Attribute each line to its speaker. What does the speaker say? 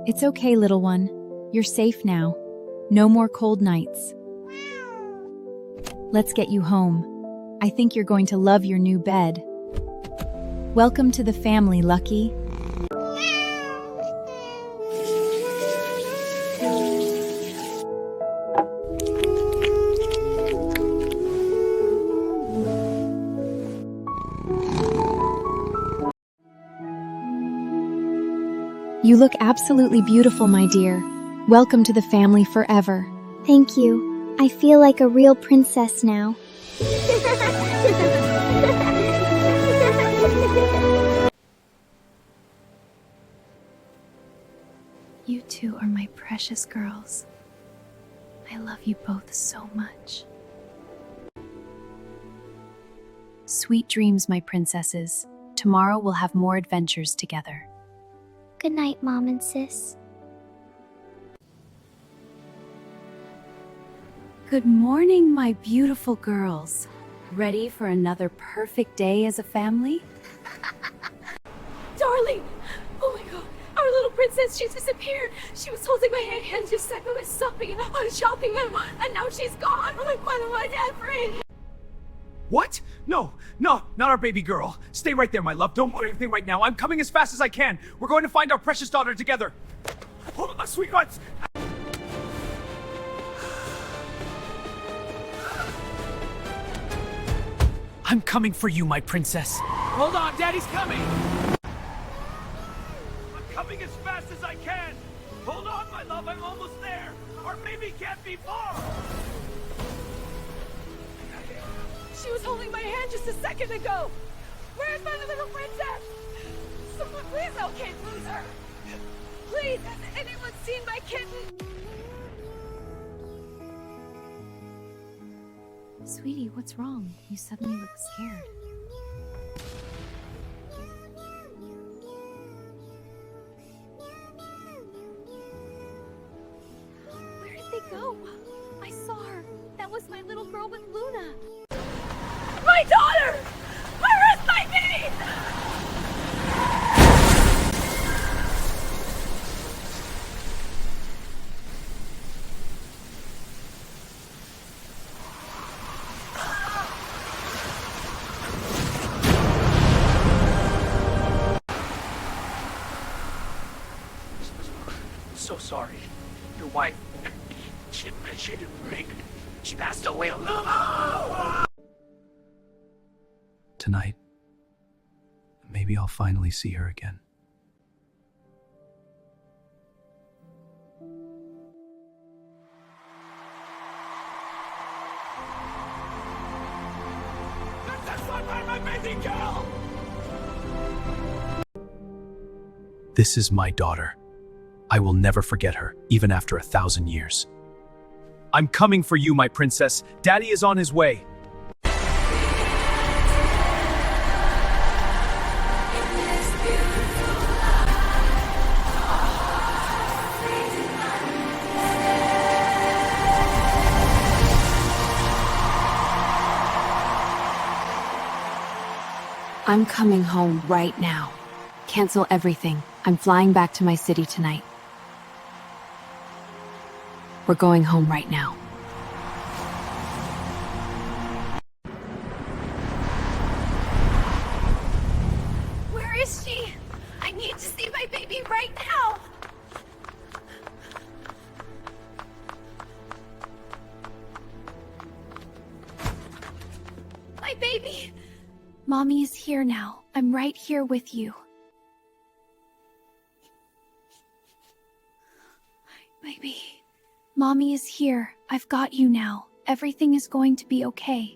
Speaker 1: It's okay, little one. You're safe now. No more cold nights. Let's get you home. I think you're going to love your new bed. Welcome to the family, Lucky. You look absolutely beautiful, my dear. Welcome to the family forever.
Speaker 2: Thank you. I feel like a real princess now.
Speaker 1: You two are my precious girls. I love you both so much. Sweet dreams, my princesses. Tomorrow we'll have more adventures together.
Speaker 2: Good night, Mom and Sis.
Speaker 1: Good morning, my beautiful girls. Ready for another perfect day as a family?
Speaker 3: Darling! Oh my god, our little princess, she's disappeared. She was holding my hand just a second, I was shopping, and now she's gone. Oh my god, what am I afraid?
Speaker 4: What? No, not our baby girl. Stay right there, my love. Don't want anything right now. I'm coming as fast as I can. We're going to find our precious daughter together. Hold on, my sweethearts. I'm coming for you, my princess. Hold on, Daddy's coming. I'm coming as fast as I can. Hold on, my love. I'm almost there. Our baby can't be far.
Speaker 3: She was holding my hand just a second ago. Where's my little princess? Someone please locate her. Please, has anyone seen my kitten?
Speaker 1: Sweetie, what's wrong? You suddenly look scared.
Speaker 3: Where did they go? I saw her. That was my little girl with Luna. My daughter! Where is my baby?
Speaker 4: So sorry. Your wife, she didn't ring. She passed away alone. Tonight, maybe I'll finally see her again. That's not my baby girl! This is my daughter. I will never forget her, even after 1,000 years. I'm coming for you, my princess. Daddy is on his way.
Speaker 1: I'm coming home right now. Cancel everything. I'm flying back to my city tonight. We're going home right now.
Speaker 3: Where is she? I need to see my baby right now. My baby!
Speaker 1: Mommy is here now. I'm right here with you. Baby. Mommy is here. I've got you now. Everything is going to be okay.